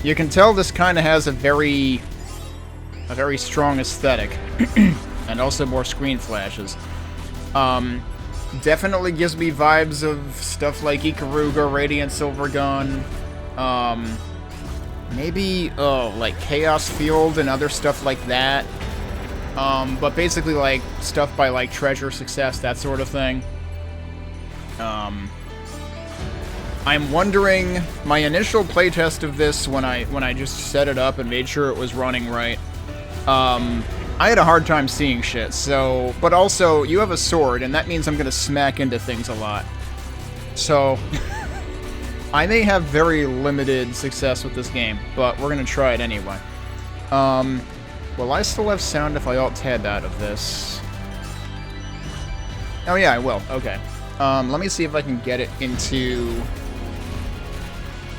You can tell this kind of has a very strong aesthetic, and also more screen flashes. Definitely gives me vibes of stuff like Ikaruga, Radiant Silvergun, maybe, like Chaos Field and other stuff like that. But basically, like, stuff by, like, Treasure Success, that sort of thing. I'm wondering, my initial playtest of this, when I just set it up and made sure it was running right, I had a hard time seeing shit, so... But also, you have a sword, and that means I'm gonna smack into things a lot. So... I may have very limited success with this game, but we're gonna try it anyway. Will I still have sound if I Alt-Tab out of this? Oh yeah, I will. Okay. Let me see if I can get it into...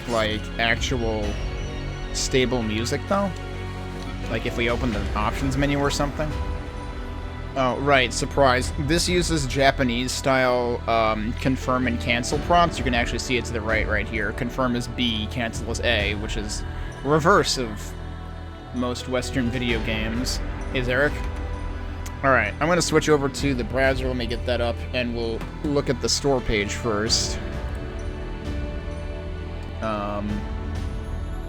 like, actual stable music, though? Like, if we open the options menu or something? Oh, right, surprise. This uses Japanese-style, confirm and cancel prompts. You can actually see it to the right here. Confirm is B, cancel is A, which is reverse of most Western video games. Is Eric? Alright, I'm gonna switch over to the browser. Let me get that up, and we'll look at the store page first.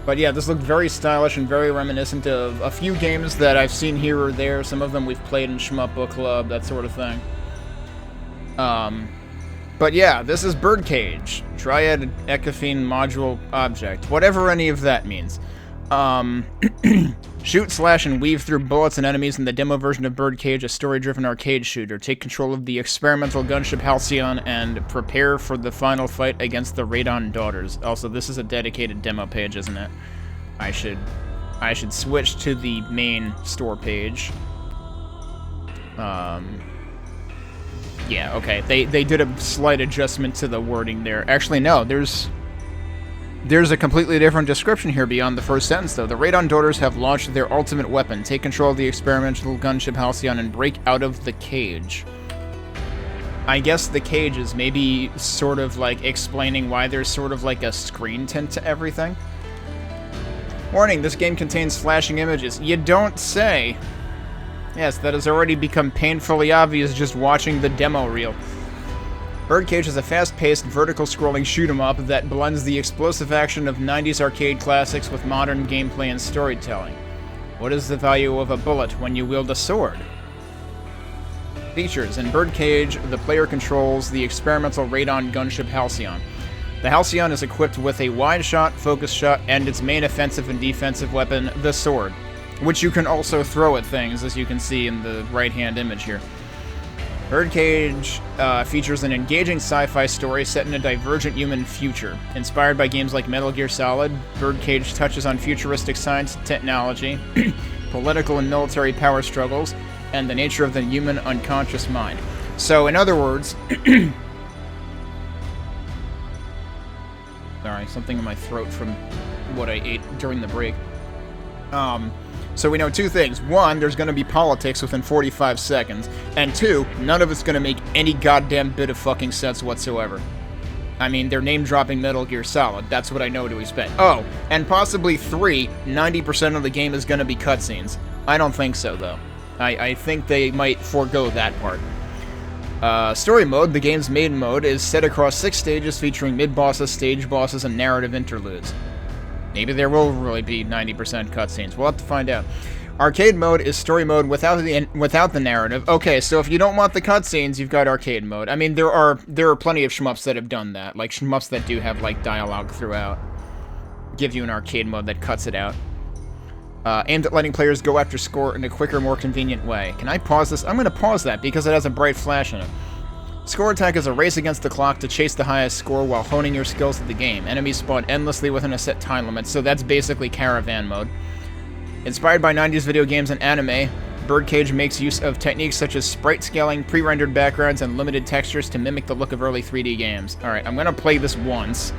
But yeah, this looked very stylish and very reminiscent of a few games that I've seen here or there. Some of them we've played in Shmup Book Club, that sort of thing. But yeah, this is BIRDCAGE. Triad Ecafine Module Object. Whatever any of that means. Shoot, slash, and weave through bullets and enemies in the demo version of BIRDCAGE, a story-driven arcade shooter. Take control of the experimental gunship Halcyon and prepare for the final fight against the Radon Daughters. Also, this is a dedicated demo page, isn't it? I should switch to the main store page. Yeah, okay. They did a slight adjustment to the wording there. Actually, no, There's a completely different description here beyond the first sentence, though. The Radon Daughters have launched their ultimate weapon. Take control of the experimental gunship Halcyon and break out of the cage. I guess the cage is maybe sort of like explaining why there's sort of like a screen tint to everything. Warning, this game contains flashing images. You don't say. Yes, that has already become painfully obvious just watching the demo reel. BIRDCAGE is a fast-paced, vertical-scrolling shoot-'em-up that blends the explosive action of 90s arcade classics with modern gameplay and storytelling. What is the value of a bullet when you wield a sword? Features. In BIRDCAGE, the player controls the experimental radon gunship Halcyon. The Halcyon is equipped with a wide shot, focus shot, and its main offensive and defensive weapon, the sword, which you can also throw at things, as you can see in the right-hand image here. BIRDCAGE features an engaging sci-fi story set in a divergent human future. Inspired by games like Metal Gear Solid, BIRDCAGE touches on futuristic science and technology, political and military power struggles, and the nature of the human unconscious mind. So, in other words... Sorry, something in my throat from what I ate during the break. So we know two things. One, there's going to be politics within 45 seconds. And two, none of it's going to make any goddamn bit of fucking sense whatsoever. I mean, they're name-dropping Metal Gear Solid. That's what I know to expect. Oh, and possibly three, 90% of the game is going to be cutscenes. I don't think so, though. I think they might forego that part. Story mode, the game's main mode, is set across 6 stages featuring mid-bosses, stage bosses, and narrative interludes. Maybe there will really be 90% cutscenes. We'll have to find out. Arcade mode is story mode without the narrative. Okay, so if you don't want the cutscenes, you've got arcade mode. I mean, there are plenty of shmups that have done that. Like, shmups that do have, like, dialogue throughout. Give you an arcade mode that cuts it out. Aimed at letting players go after score in a quicker, more convenient way. Can I pause this? I'm going to pause that because it has a bright flash in it. Score attack is a race against the clock to chase the highest score while honing your skills at the game. Enemies spawn endlessly within a set time limit, so that's basically caravan mode. Inspired by 90s video games and anime, BIRDCAGE makes use of techniques such as sprite scaling, pre-rendered backgrounds, and limited textures to mimic the look of early 3D games. Alright, I'm gonna play this once.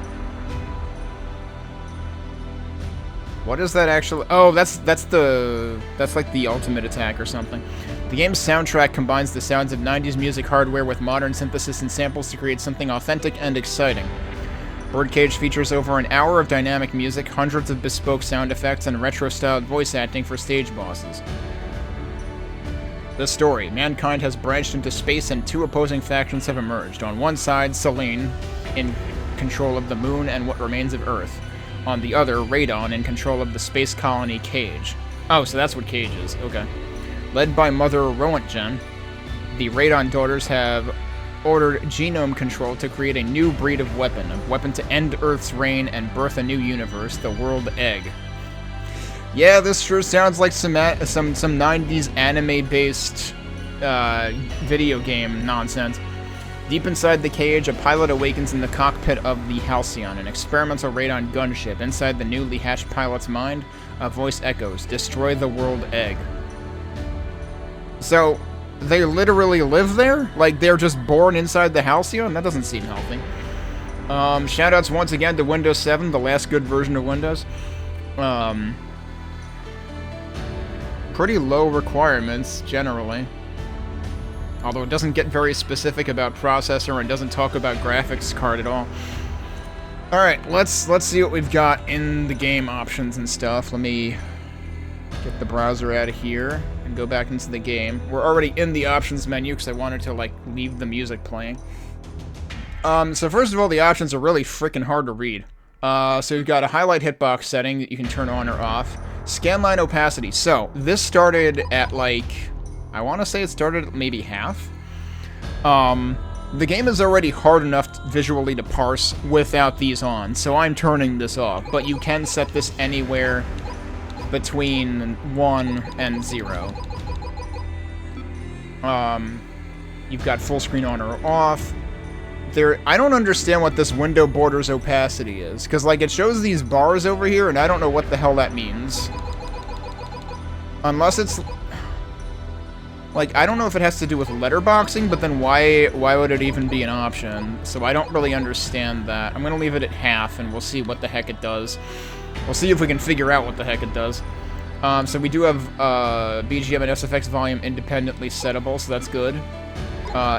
What is that actually? Oh, that's like the ultimate attack or something. The game's soundtrack combines the sounds of 90s music hardware with modern synthesis and samples to create something authentic and exciting. Birdcage features over an hour of dynamic music, hundreds of bespoke sound effects, and retro-styled voice acting for stage bosses. The story. Mankind has branched into space and two opposing factions have emerged. On one side, Selene, in control of the moon and what remains of Earth. On the other, Radon, in control of the space colony Cage. Oh, so that's what Cage is. Okay. Led by Mother Roentgen, the Radon daughters have ordered genome control to create a new breed of weapon to end Earth's reign and birth a new universe, the World Egg. Yeah, this sure sounds like some 90s anime-based video game nonsense. Deep inside the cage, a pilot awakens in the cockpit of the Halcyon, an experimental radon gunship. Inside the newly hatched pilot's mind, a voice echoes, "Destroy the World Egg." So, they literally live there? Like, they're just born inside the Halcyon? That doesn't seem healthy. Shoutouts once again to Windows 7, the last good version of Windows. Pretty low requirements, generally. Although it doesn't get very specific about processor and doesn't talk about graphics card at all. Alright, let's see what we've got in the game options and stuff. Let me get the browser out of here and go back into the game. We're already in the options menu because I wanted to, like, leave the music playing. So first of all, the options are really freaking hard to read. So we've got a highlight hitbox setting that you can turn on or off. Scanline opacity. So, this started at, like, I want to say it started at maybe half. The game is already hard enough visually to parse without these on, so I'm turning this off. But you can set this anywhere between 1 and 0. You've got full screen on or off. I don't understand what this window border's opacity is, because, like, it shows these bars over here, and I don't know what the hell that means. Unless it's... Like, I don't know if it has to do with letterboxing, but then why would it even be an option? So I don't really understand that. I'm gonna leave it at half, and we'll see what the heck it does. We'll see if we can figure out what the heck it does. So we do have BGM and SFX volume independently settable, so that's good.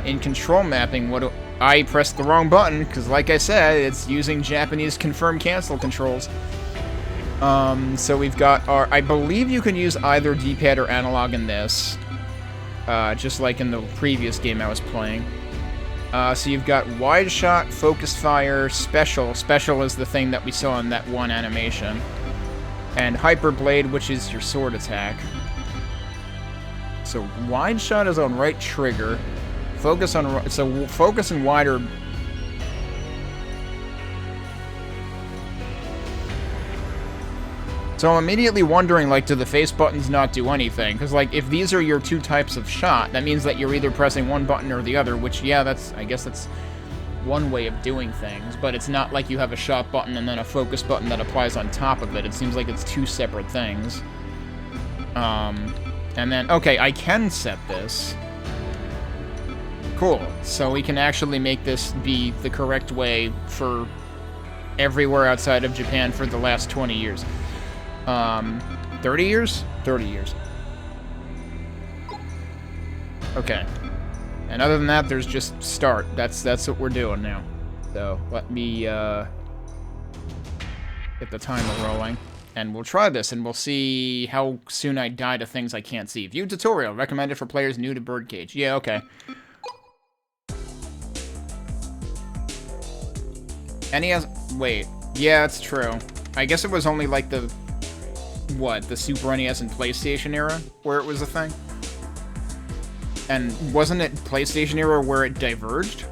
In control mapping, I pressed the wrong button, because like I said, it's using Japanese confirm cancel controls. So we've got our... I believe you can use either D-pad or analog in this. Just like in the previous game I was playing. So you've got wide shot, focus fire, special. Special is the thing that we saw in that one animation. And hyper blade, which is your sword attack. So wide shot is on right trigger. Focus on... So focus and wide are... So I'm immediately wondering, like, do the face buttons not do anything? Because, like, if these are your two types of shot, that means that you're either pressing one button or the other, which, yeah, I guess that's one way of doing things, but it's not like you have a shot button and then a focus button that applies on top of it. It seems like it's two separate things. And then, okay, I can set this. Cool. So we can actually make this be the correct way for everywhere outside of Japan for the last 20 years. 30 years? 30 years. Okay. And other than that, there's just start. That's what we're doing now. So, let me, get the timer rolling. And we'll try this, and we'll see how soon I die to things I can't see. View tutorial. Recommended for players new to Birdcage. Yeah, okay. NES... Wait. Yeah, it's true. I guess it was only, like, the Super NES and PlayStation era where it was a thing? And wasn't it PlayStation era where it diverged?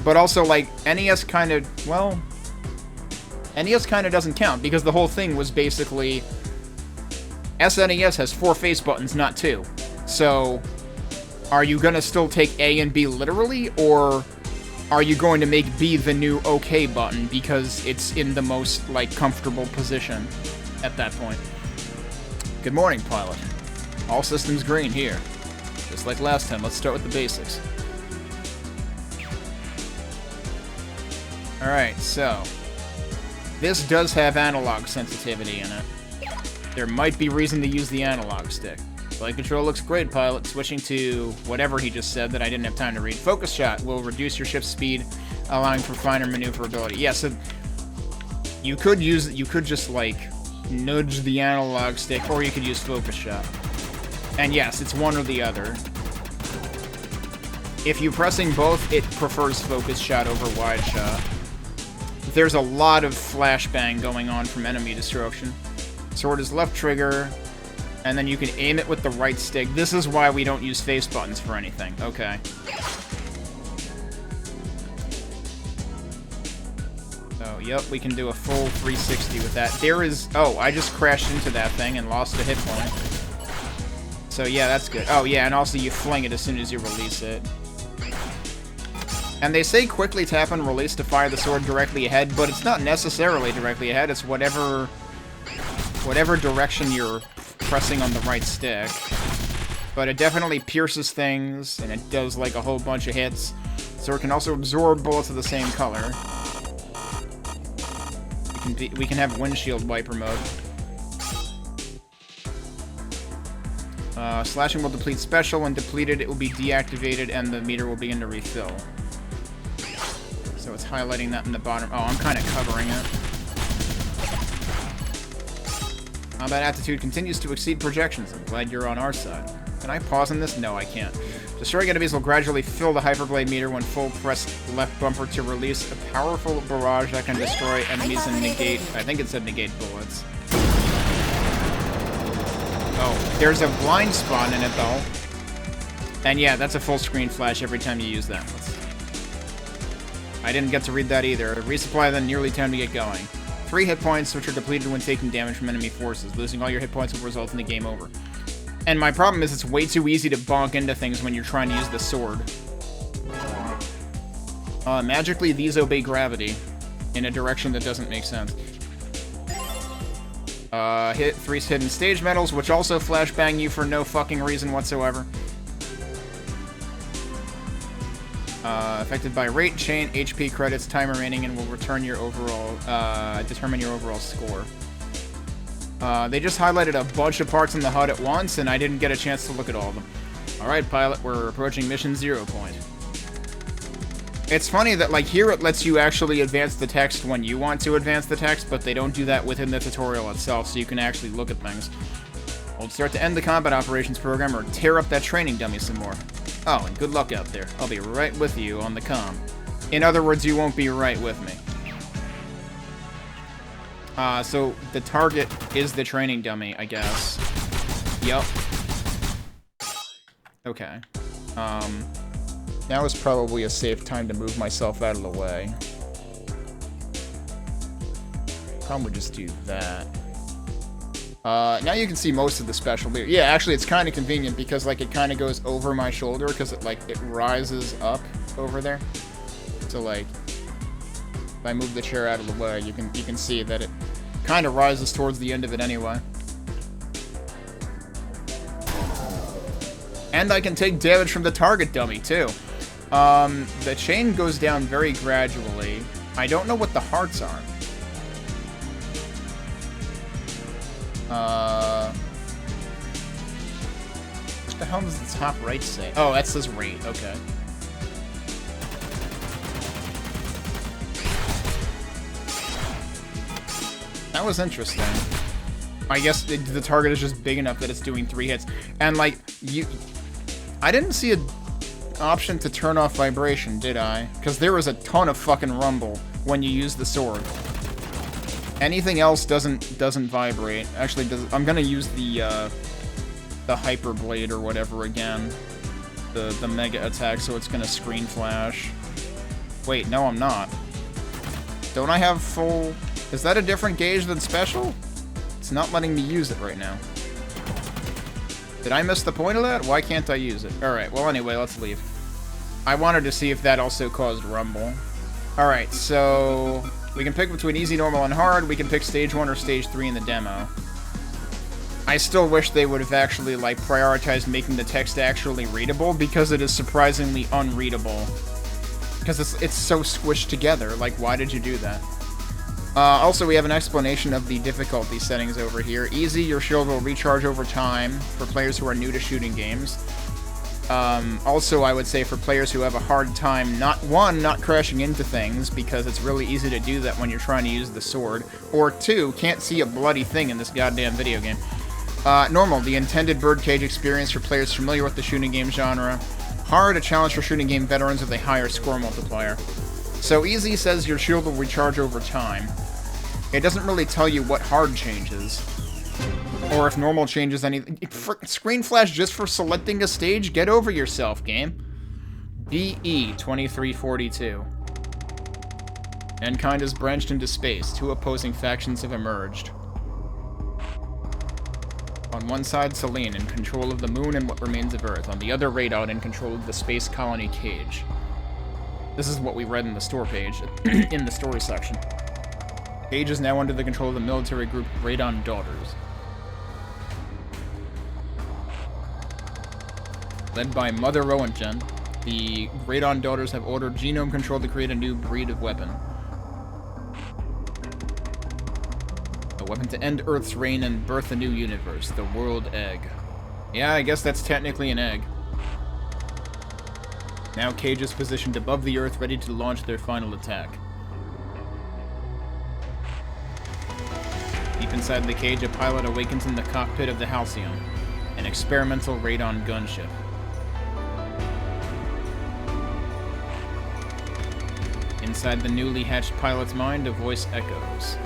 But also, like, NES kind of... Well... NES kind of doesn't count, because the whole thing was basically... SNES has 4 face buttons, not 2. So, are you gonna still take A and B literally, or... are you going to make B the new OK button because it's in the most, like, comfortable position at that point? Good morning, pilot. All systems green here. Just like last time, let's start with the basics. Alright, so... this does have analog sensitivity in it. There might be reason to use the analog stick. Flight control looks great, pilot. Switching to whatever he just said that I didn't have time to read. Focus shot will reduce your ship's speed allowing for finer maneuverability. Yeah, so you could just, like, nudge the analog stick, or you could use focus shot. And yes, it's one or the other. If you're pressing both, it prefers focus shot over wide shot. There's a lot of flashbang going on from enemy destruction. Sword is left trigger, and then you can aim it with the right stick. This is why we don't use face buttons for anything. Okay. So, yep, we can do a full 360 with that. There is... Oh, I just crashed into that thing and lost a hit point. So, yeah, that's good. Oh, yeah, and also you fling it as soon as you release it. And they say quickly tap and release to fire the sword directly ahead, but it's not necessarily directly ahead. It's whatever direction you're pressing on the right stick. But it definitely pierces things, and it does, like, a whole bunch of hits. So it can also absorb bullets of the same color. We can have windshield wiper mode. Slashing will deplete special. When depleted, it will be deactivated, and the meter will begin to refill. So it's highlighting that in the bottom. Oh, I'm kind of covering it. Combat attitude continues to exceed projections. I'm glad you're on our side. Can I pause on this? No, I can't. Destroying enemies will gradually fill the hyperblade meter when full. Press left bumper to release a powerful barrage that can destroy enemies and negate... I think it said negate bullets. Oh, there's a blind spot in it, though. And yeah, that's a full screen flash every time you use that. I didn't get to read that either. Resupply, then nearly time to get going. 3 hit points, which are depleted when taking damage from enemy forces. Losing all your hit points will result in the game over. And my problem is it's way too easy to bonk into things when you're trying to use the sword. Magically, these obey gravity in a direction that doesn't make sense. Hit 3 hidden stage medals, which also flashbang you for no fucking reason whatsoever. Affected by rate, chain, HP credits, time remaining, and will return your overall, determine your overall score. They just highlighted a bunch of parts in the HUD at once, and I didn't get a chance to look at all of them. Alright, pilot, we're approaching mission 0 point. It's funny that, like, here it lets you actually advance the text when you want to advance the text, but they don't do that within the tutorial itself, so you can actually look at things. Hold start to end the combat operations program, or tear up that training dummy some more. Oh, and good luck out there. I'll be right with you on the comm. In other words, you won't be right with me. So the target is the training dummy, I guess. Yup. Okay. Now is probably a safe time to move myself out of the way. Probably just do that. Now you can see most of the special here. Yeah, actually, it's kind of convenient because, like, it kind of goes over my shoulder because it, like, it rises up over there. So, like, if I move the chair out of the way, you can see that it kind of rises towards the end of it anyway. And I can take damage from the target dummy, too. The chain goes down very gradually. I don't know what the hearts are. What the hell does the top right say? Oh, that says rate, okay. That was interesting. I guess the target is just big enough that it's doing 3 hits. And, like, I didn't see an option to turn off vibration, did I? Because there was a ton of fucking rumble when you use the sword. Anything else doesn't vibrate. Actually, I'm gonna use the hyper blade or whatever again, the mega attack, so it's gonna screen flash. Wait, no, I'm not. Don't I have full? Is that a different gauge than special? It's not letting me use it right now. Did I miss the point of that? Why can't I use it? All right. Well, anyway, let's leave. I wanted to see if that also caused rumble. All right, so we can pick between easy, normal, and hard. We can pick stage 1 or stage 3 in the demo. I still wish they would have actually, like, prioritized making the text actually readable, because it is surprisingly unreadable. Because it's so squished together. Like, why did you do that? Also, we have an explanation of the difficulty settings over here. Easy, your shield will recharge over time for players who are new to shooting games. Also, I would say for players who have a hard time, not crashing into things, because it's really easy to do that when you're trying to use the sword, or 2, can't see a bloody thing in this goddamn video game. Normal, the intended birdcage experience for players familiar with the shooting game genre. Hard, a challenge for shooting game veterans with a higher score multiplier. So easy says your shield will recharge over time. It doesn't really tell you what hard changes. Or if normal changes anything. Screen flash just for selecting a stage? Get over yourself, game. BE 2342. Mankind has branched into space. 2 opposing factions have emerged. On one side, Selene, in control of the moon and what remains of Earth. On the other, Radon, in control of the space colony Cage. This is what we read in the store page, in the story section. Cage is now under the control of the military group Radon Daughters. Led by Mother Roentgen, the Radon Daughters have ordered genome control to create a new breed of weapon. A weapon to end Earth's reign and birth a new universe, the World Egg. Yeah, I guess that's technically an egg. Now Cage is positioned above the Earth, ready to launch their final attack. Deep inside the cage, a pilot awakens in the cockpit of the Halcyon, an experimental radon gunship. Inside the newly hatched pilot's mind, a voice echoes.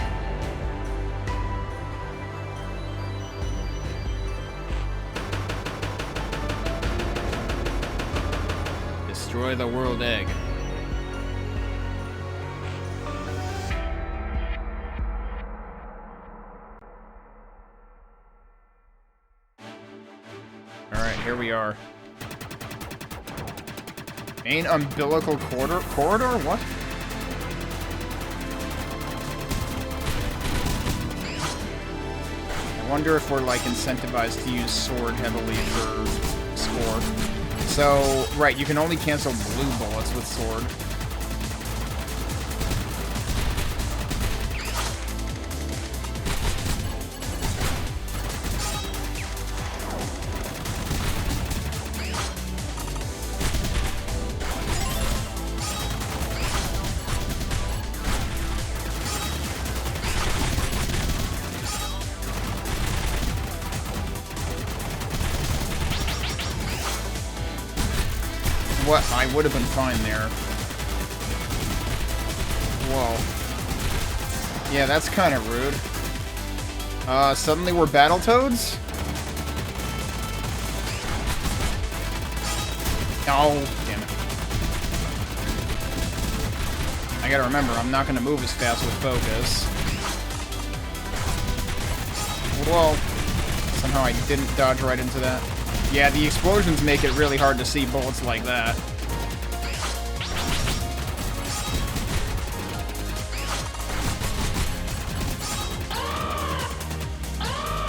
Destroy the World Egg. Alright, here we are. Main umbilical corridor? What? I wonder if we're, like, incentivized to use sword heavily for score. So, right, you can only cancel blue bullets with sword. What? I would have been fine there. Whoa. Yeah, that's kind of rude. Suddenly we're Battletoads? Oh, damn it. I gotta remember, I'm not gonna move as fast with focus. Whoa. Somehow I didn't dodge right into that. Yeah, the explosions make it really hard to see bullets like that.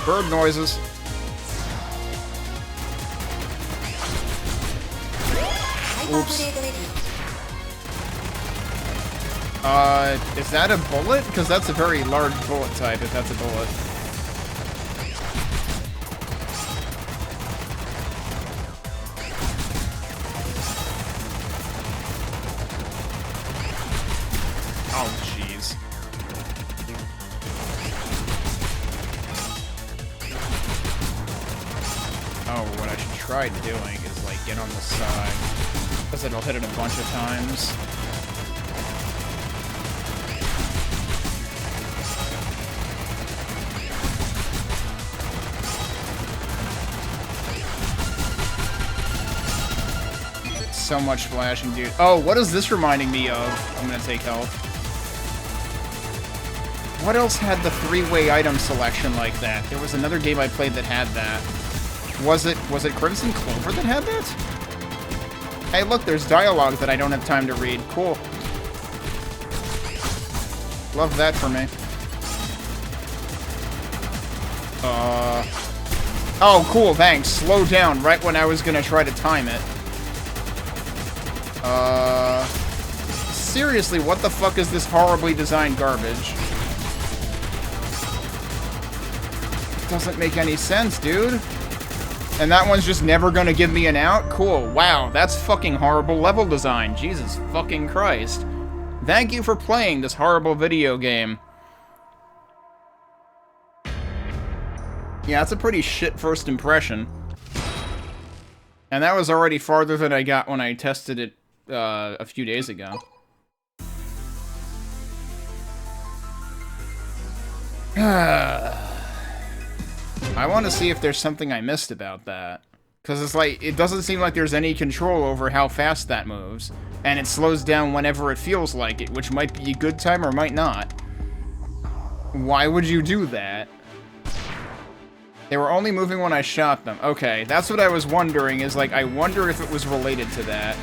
Bird noises. Oops. Is that a bullet? Because that's a very large bullet type, if that's a bullet. Oh, jeez. Oh, what I should try doing is, like, get on the side. Because it'll hit it a bunch of times. So much flashing, dude. Oh, what is this reminding me of? I'm gonna take health. What else had the three-way item selection like that? There was another game I played that had that. Was it Crimson Clover that had that? Hey, look, there's dialogue that I don't have time to read. Cool. Love that for me. Oh, cool, thanks. Slow down right when I was gonna try to time it. Seriously, what the fuck is this horribly designed garbage? Doesn't make any sense, dude. And that one's just never gonna give me an out? Cool. Wow, that's fucking horrible level design. Jesus fucking Christ. Thank you for playing this horrible video game. Yeah, that's a pretty shit first impression. And that was already farther than I got when I tested it a few days ago. I want to see if there's something I missed about that. Because it's like, it doesn't seem like there's any control over how fast that moves. And it slows down whenever it feels like it, which might be a good time or might not. Why would you do that? They were only moving when I shot them. Okay, that's what I was wondering, is like, I wonder if it was related to that.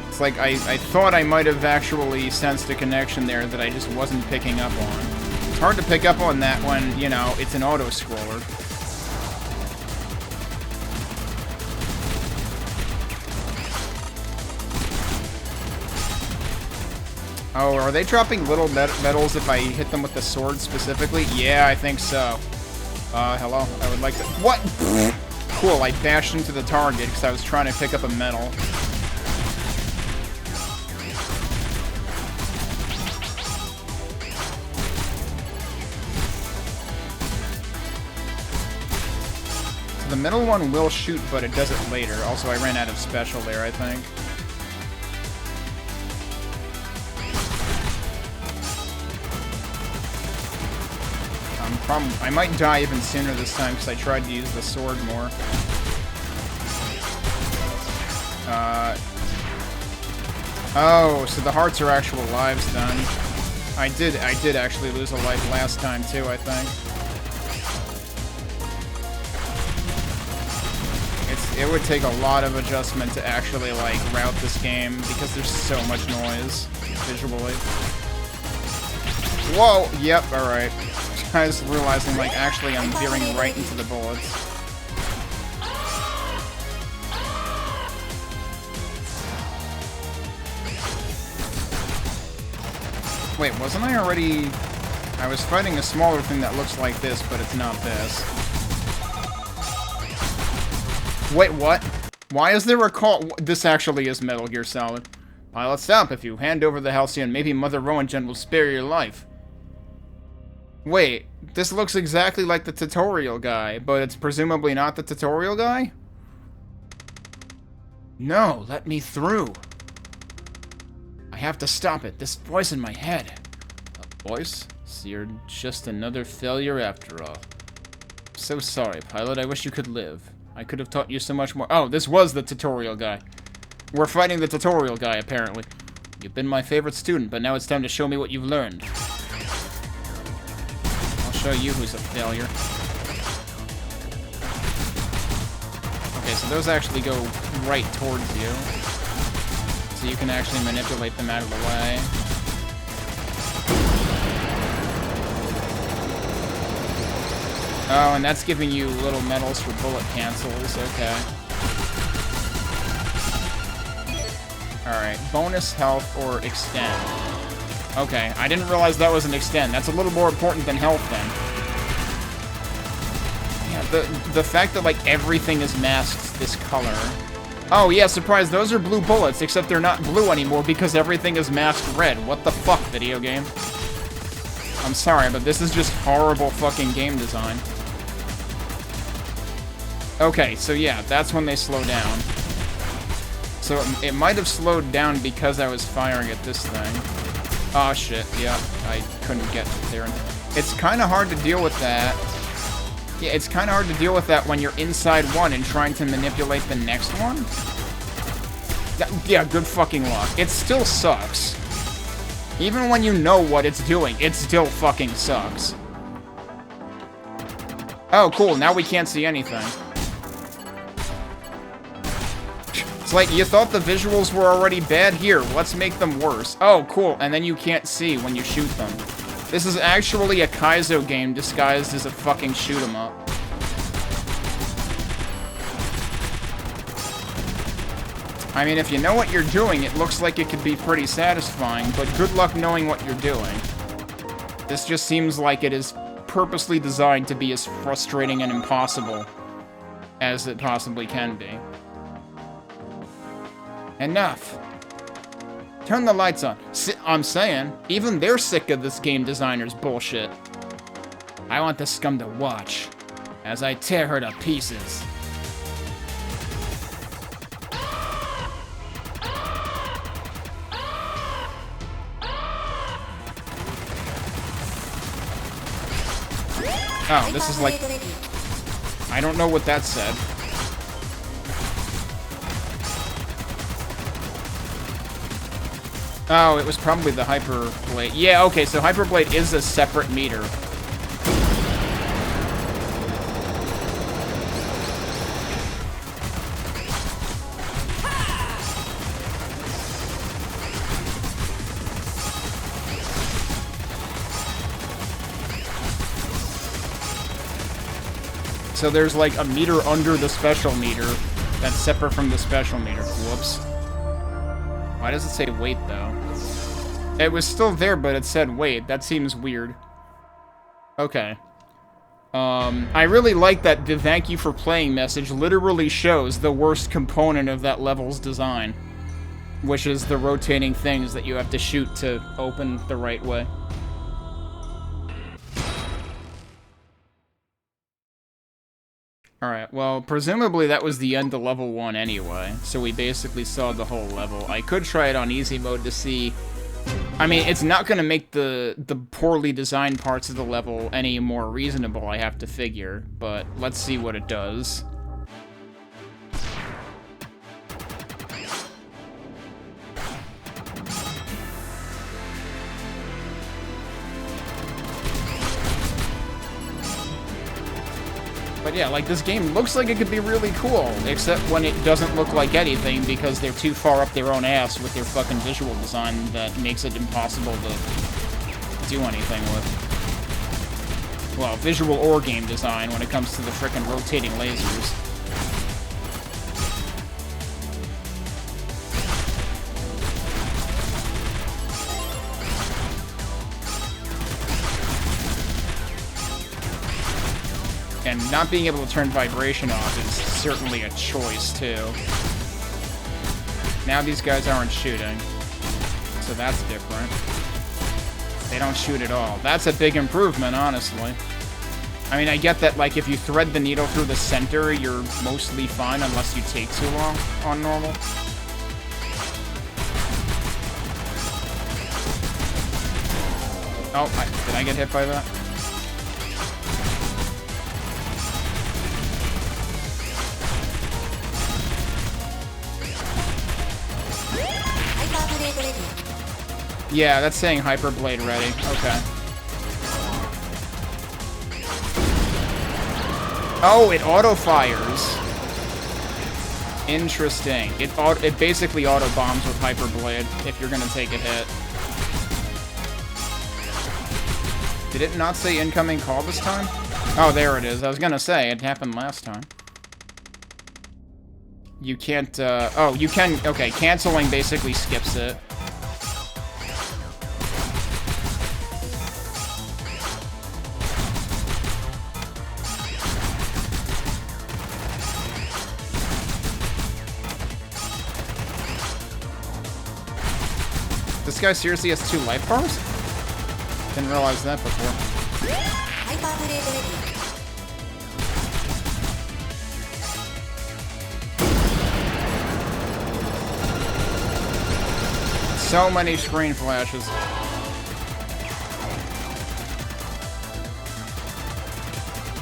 It's like, I thought I might have actually sensed a connection there that I just wasn't picking up on. It's hard to pick up on that when, you know, it's an auto-scroller. Oh, are they dropping little medals if I hit them with the sword specifically? Yeah, I think so. Hello? I would like to... What? Cool, I bashed into the target because I was trying to pick up a medal. So the middle one will shoot, but it does it later. Also, I ran out of special there, I think. I might die even sooner this time because I tried to use the sword more. Oh, so the hearts are actual lives then. I did actually lose a life last time too, I think. It would take a lot of adjustment to actually like route this game because there's so much noise visually. Whoa! Yep, alright. I was realizing, like, actually I'm veering right into the bullets. Wait, wasn't I already... I was fighting a smaller thing that looks like this, but it's not this. Wait, what? Why is there a call? This actually is Metal Gear Solid. Pilot, stop. If you hand over the Halcyon, maybe Mother Roentgen will spare your life. Wait, this looks exactly like the tutorial guy, but it's presumably not the tutorial guy? No, let me through. I have to stop it. This voice in my head. A voice? So you're just another failure after all. So sorry, Pilot. I wish you could live. I could have taught you so much more. Oh, this was the tutorial guy. We're fighting the tutorial guy, apparently. You've been my favorite student, but now it's time to show me what you've learned. Show you who's a failure. Okay, so those actually go right towards you. So you can actually manipulate them out of the way. Oh, and that's giving you little medals for bullet cancels. Okay. Alright, bonus health or extend. Okay, I didn't realize that was an extend. That's a little more important than health, then. Yeah, the fact that, like, everything is masked this color. Oh, yeah, surprise, those are blue bullets, except they're not blue anymore because everything is masked red. What the fuck, video game? I'm sorry, but this is just horrible fucking game design. Okay, so yeah, that's when they slow down. So it might have slowed down because I was firing at this thing. Oh shit, yeah, I couldn't get there. It's kind of hard to deal with that. Yeah, it's kind of hard to deal with that when you're inside one and trying to manipulate the next one. Yeah, good fucking luck. It still sucks. Even when you know what it's doing, it still fucking sucks. Oh, cool, now we can't see anything. It's like, you thought the visuals were already bad? Here, let's make them worse. Oh, cool, and then you can't see when you shoot them. This is actually a Kaizo game disguised as a fucking shoot-'em-up. I mean, if you know what you're doing, it looks like it could be pretty satisfying, but good luck knowing what you're doing. This just seems like it is purposely designed to be as frustrating and impossible as it possibly can be. Enough. Turn the lights on. I'm saying, even they're sick of this game designer's bullshit. I want the scum to watch as I tear her to pieces. Oh, this is like... I don't know what that said. Oh, it was probably the Hyper Blade. Yeah, okay, so Hyper Blade is a separate meter. So there's like a meter under the special meter that's separate from the special meter. Whoops. Why does it say wait, though? It was still there, but it said wait. That seems weird. Okay. I really like that the thank you for playing message literally shows the worst component of that level's design, which is the rotating things that you have to shoot to open the right way. Alright, well, presumably that was the end of level 1 anyway, so we basically saw the whole level. I could try it on easy mode to see... I mean, it's not going to make the poorly designed parts of the level any more reasonable, I have to figure, but let's see what it does. But yeah, like, this game looks like it could be really cool, except when it doesn't look like anything because they're too far up their own ass with their fucking visual design that makes it impossible to do anything with. Well, visual or game design when it comes to the frickin' rotating lasers. And not being able to turn vibration off is certainly a choice, too. Now these guys aren't shooting, so that's different. They don't shoot at all. That's a big improvement, honestly. I mean, I get that, like, if you thread the needle through the center, you're mostly fine unless you take too long on normal. Oh, did I get hit by that? Yeah, that's saying Hyper Blade ready. Okay. Oh, it auto-fires. Interesting. It basically auto-bombs with Hyper Blade if you're gonna take a hit. Did it not say incoming call this time? Oh, there it is. I was gonna say, it happened last time. You can't, oh, you can, okay, canceling basically skips it. This guy seriously has 2 life bars? Didn't realize that before. So many screen flashes.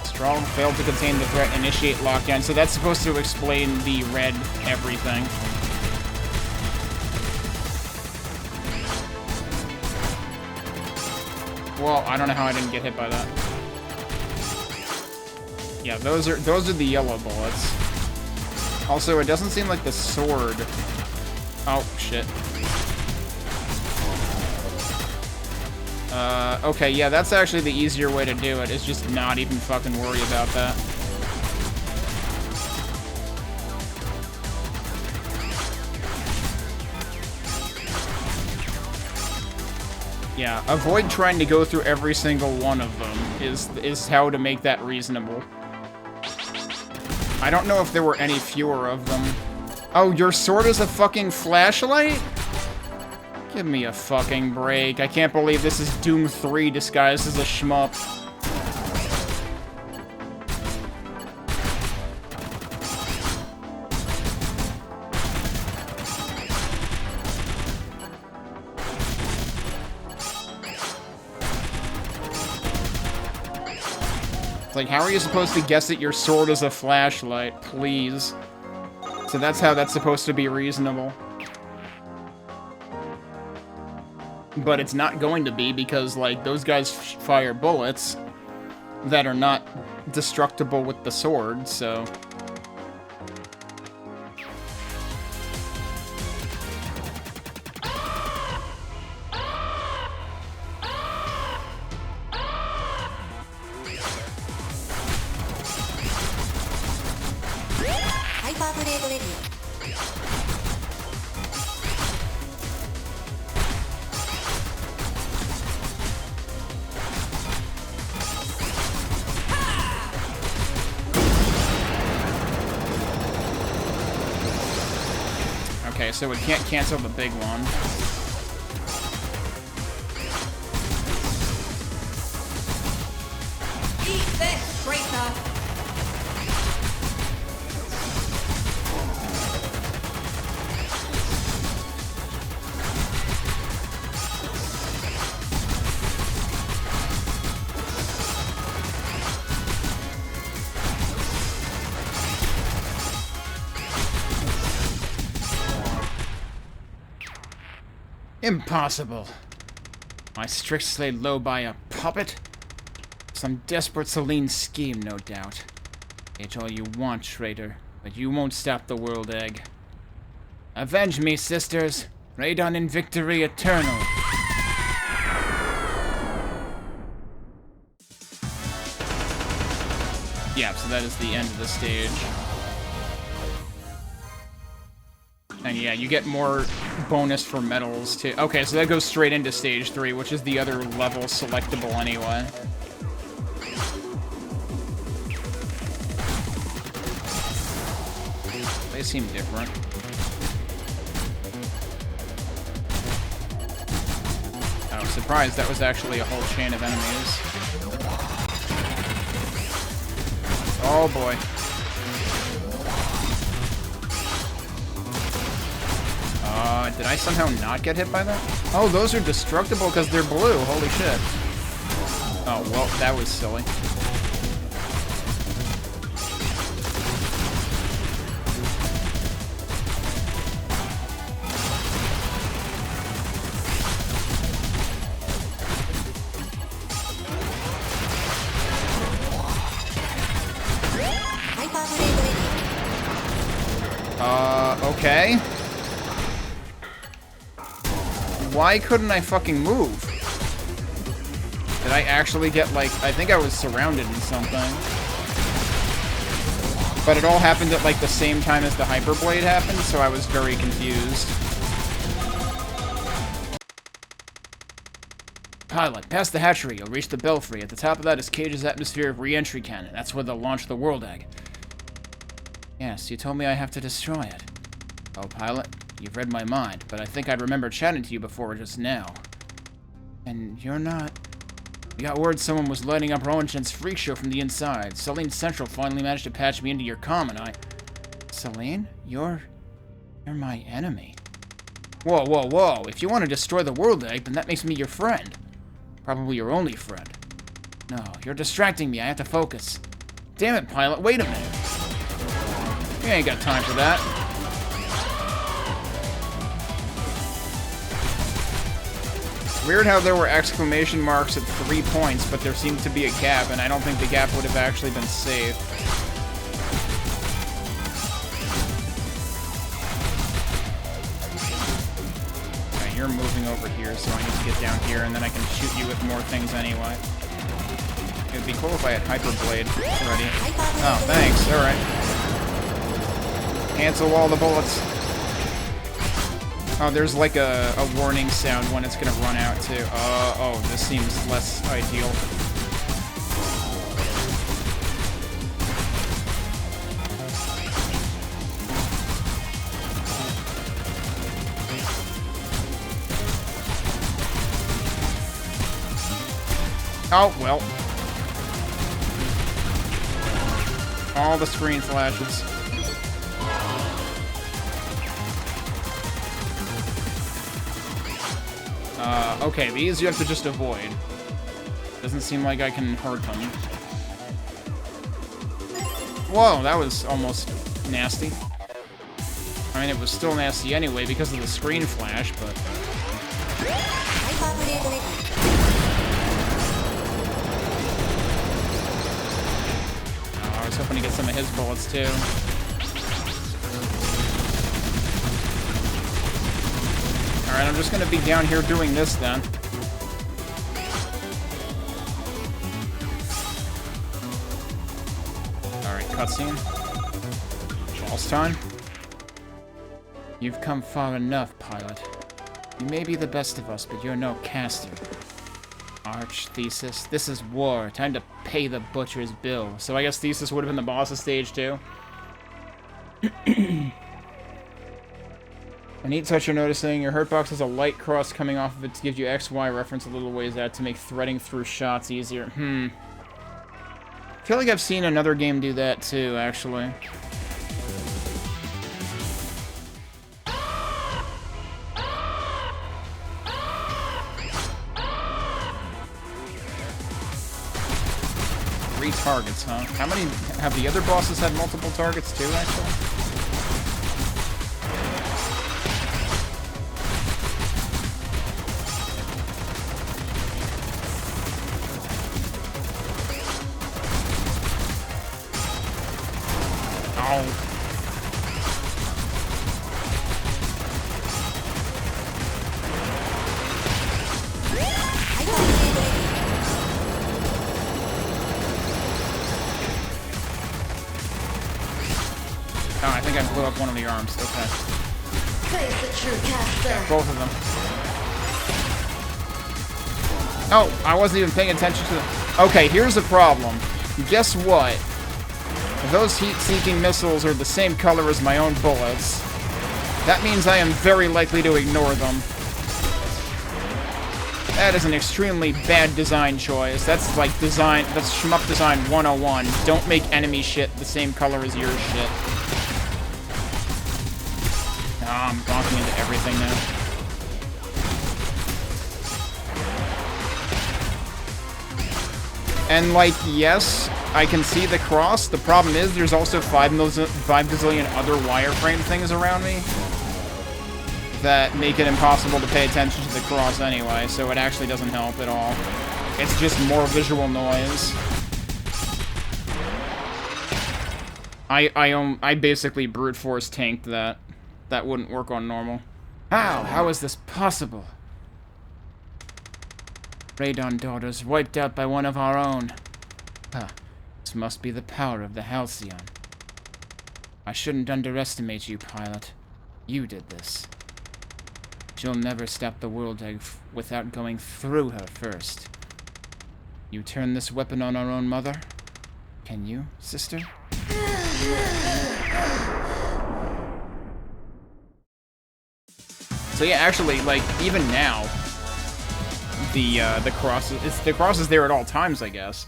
Strong failed to contain the threat, initiate lockdown. So that's supposed to explain the red everything. Well, I don't know how I didn't get hit by that. Yeah, those are the yellow bullets. Also, it doesn't seem like the sword. Oh shit. Okay, yeah, that's actually the easier way to do it, is just not even fucking worry about that. Yeah, avoid trying to go through every single one of them is how to make that reasonable. I don't know if there were any fewer of them. Oh, your sword is a fucking flashlight? Give me a fucking break. I can't believe this is Doom 3 disguised as a shmup. Like, how are you supposed to guess that your sword is a flashlight? Please. So that's how that's supposed to be reasonable. But it's not going to be because, like, those guys fire bullets that are not destructible with the sword, so... Okay, so it can't cancel the big one. Eat this, traitor! Impossible. My strix laid low by a puppet? Some desperate Celine scheme, no doubt. It's all you want, traitor, but you won't stop the world egg. Avenge me, sisters. Raid on in victory eternal. Yeah, so that is the end of the stage. And yeah, you get more bonus for medals too. Okay, so that goes straight into stage 3, which is the other level selectable anyway. They seem different. I was surprised that was actually a whole chain of enemies. Oh boy. Did I somehow not get hit by that? Oh, those are destructible because they're blue. Holy shit. Oh, well, that was silly. Okay. Why couldn't I fucking move? Did I actually get, like... I think I was surrounded in something. But it all happened at, like, the same time as the Hyperblade happened, so I was very confused. Pilot, past the hatchery, you'll reach the belfry. At the top of that is Cage's atmospheric re-entry cannon. That's where they'll launch the world egg. Yes, you told me I have to destroy it. Oh, pilot, you've read my mind, but I think I'd remember chatting to you before just now. And you're not... We got word someone was lighting up Rowanchen's freak show from the inside. Celine Central finally managed to patch me into your comm, and I... Celine? You're my enemy. Whoa, whoa, whoa. If you want to destroy the world egg, then that makes me your friend. Probably your only friend. No, you're distracting me. I have to focus. Damn it, pilot. Wait a minute. You ain't got time for that. Weird how there were exclamation marks at 3 points, but there seemed to be a gap, and I don't think the gap would have actually been safe. Alright, you're moving over here, so I need to get down here, and then I can shoot you with more things anyway. It would be cool if I had Hyperblade ready. Oh, thanks. Alright. Cancel all the bullets. Oh, there's like a warning sound when it's gonna run out too. Oh, this seems less ideal. Oh, well. All the screen flashes. Okay, these you have to just avoid. Doesn't seem like I can hurt them. Whoa, that was almost nasty. I mean, it was still nasty anyway because of the screen flash, but... Oh, I was hoping to get some of his bullets, too. Alright, I'm just gonna be down here doing this, then. Alright, cutscene. Boss time. You've come far enough, pilot. You may be the best of us, but you're no caster. Arch, Thesis. This is war. Time to pay the butcher's bill. So I guess Thesis would have been the boss of stage 2. A neat touch you're noticing, your hurt box has a light cross coming off of it to give you XY reference a little ways out to make threading through shots easier. I feel like I've seen another game do that too, actually. Three targets, huh? How many have the other bosses had multiple targets too, actually? Oh, I think I blew up one of the arms. Okay. Yeah, both of them. Oh, I wasn't even paying attention to them. Okay, here's the problem. Guess what? If those heat-seeking missiles are the same color as my own bullets, that means I am very likely to ignore them. That is an extremely bad design choice. That's like design, that's shmup design 101. Don't make enemy shit the same color as your shit. Oh, I'm bonking into everything now. And like, yes, I can see the cross. The problem is there's also 5 gazillion other wireframe things around me that make it impossible to pay attention to the cross anyway, so it actually doesn't help at all. It's just more visual noise. I basically brute force tanked that. That wouldn't work on normal. How? How is this possible? Radon daughters wiped out by one of our own. Huh. This must be the power of the Halcyon. I shouldn't underestimate you, pilot. You did this. She'll never stop the world egg without going through her first. You turn this weapon on our own mother? Can you, sister? So yeah, actually, like, even now, the cross is there at all times, I guess.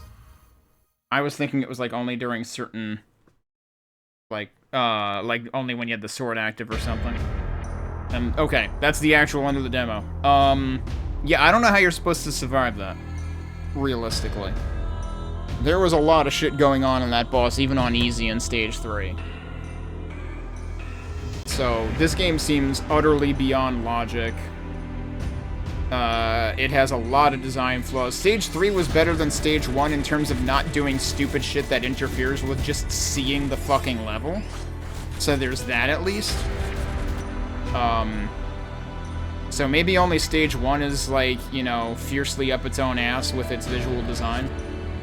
I was thinking it was like only during certain, like only when you had the sword active or something. And okay, that's the actual end of the demo. Yeah, I don't know how you're supposed to survive that, realistically. There was a lot of shit going on in that boss, even on easy in stage 3. So, this game seems utterly beyond logic. It has a lot of design flaws. Stage 3 was better than Stage 1 in terms of not doing stupid shit that interferes with just seeing the fucking level. So there's that at least. So maybe only Stage 1 is, like, you know, fiercely up its own ass with its visual design.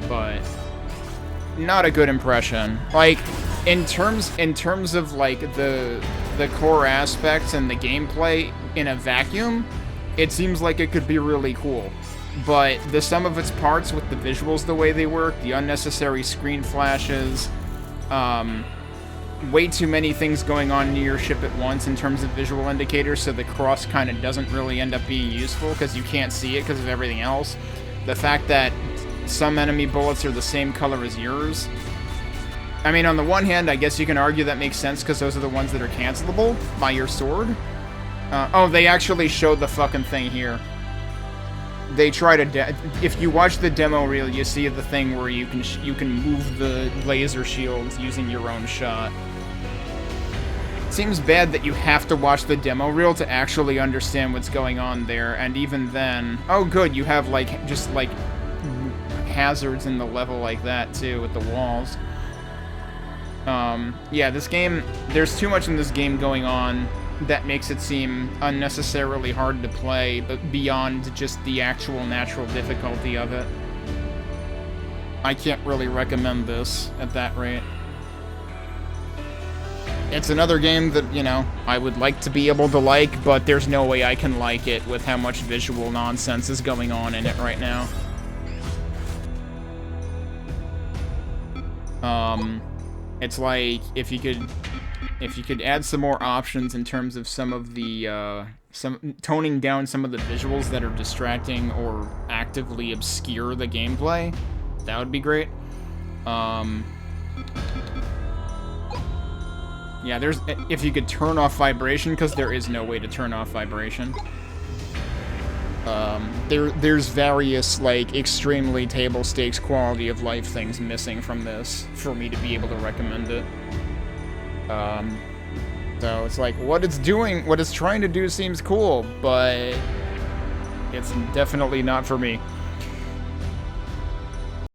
But not a good impression. Like, in terms of, like, the core aspects and the gameplay, in a vacuum, it seems like it could be really cool. But the sum of its parts with the visuals, the way they work, the unnecessary screen flashes, way too many things going on near your ship at once in terms of visual indicators, so the cross kind of doesn't really end up being useful because you can't see it because of everything else. The fact that some enemy bullets are the same color as yours. I mean, on the one hand, I guess you can argue that makes sense because those are the ones that are cancelable by your sword. Oh, they actually showed the fucking thing here. They try to... if you watch the demo reel, you see the thing where you can move the laser shields using your own shot. It seems bad that you have to watch the demo reel to actually understand what's going on there, and even then... Oh, good, you have, like, just, like, hazards in the level like that, too, with the walls. Yeah, this game... There's too much in this game going on that makes it seem unnecessarily hard to play, but beyond just the actual natural difficulty of it. I can't really recommend this at that rate. It's another game that, you know, I would like to be able to like, but there's no way I can like it with how much visual nonsense is going on in it right now. It's like, if you could add some more options in terms of some of the, toning down some of the visuals that are distracting or actively obscure the gameplay, that would be great. Yeah, if you could turn off vibration, because there is no way to turn off vibration. There's various, like, extremely table stakes quality of life things missing from this for me to be able to recommend it. So it's like, what it's trying to do seems cool, but it's definitely not for me.